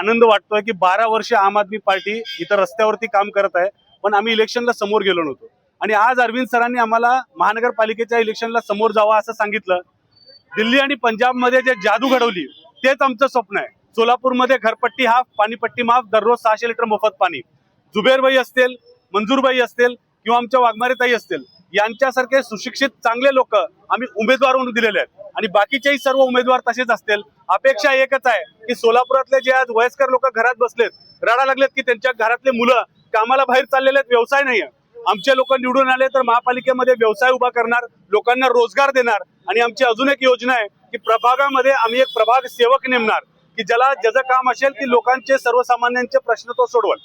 आनंद वाटतोय की 12 वर्ष आम आदमी पार्टी इथं रस्त्यावरती काम करत आहे, पण आम्ही इलेक्शनला समोर गेलो नव्हतो आणि आज अरविंद सरांनी आम्हाला महानगरपालिकेच्या इलेक्शनला समोर जावं असं सांगितलं। दिल्ली आणि पंजाबमध्ये जे जादू घडवली तेच आमचं स्वप्न आहे। सोलापूरमध्ये घरपट्टी हाफ, पाणीपट्टी माफ, दररोज 600 लिटर मोफत पाणी। जुबेरबाई असतील, मंजूरबाई असतील किंवा आमच्या वाघमारेताई असतील, यांच्यासारखे सुशिक्षित चांगले लोक आम्ही उमेदवार म्हणून दिलेले आहेत आणि बाकीचेही सर्व उमेदवार तसेच असतील। अपेक्षा एकच आहे की सोलापुरातले जे आज वयस्कर लोक घरात बसलेत, रडा लागलेत की त्यांच्या घरातले मुलं कामाला बाहेर चाललेले आहेत, व्यवसाय नाहीये। आमचे लोक निवडून आले तर महापालिकेमध्ये व्यवसाय उभा करणार, लोकांना रोजगार देणार आणि आमची अजून एक योजना आहे की प्रभागामध्ये आम्ही एक प्रभाग सेवक नेमणार की ज्याला ज्याचं काम असेल की लोकांचे सर्वसामान्यांचे प्रश्न तो सोडवल।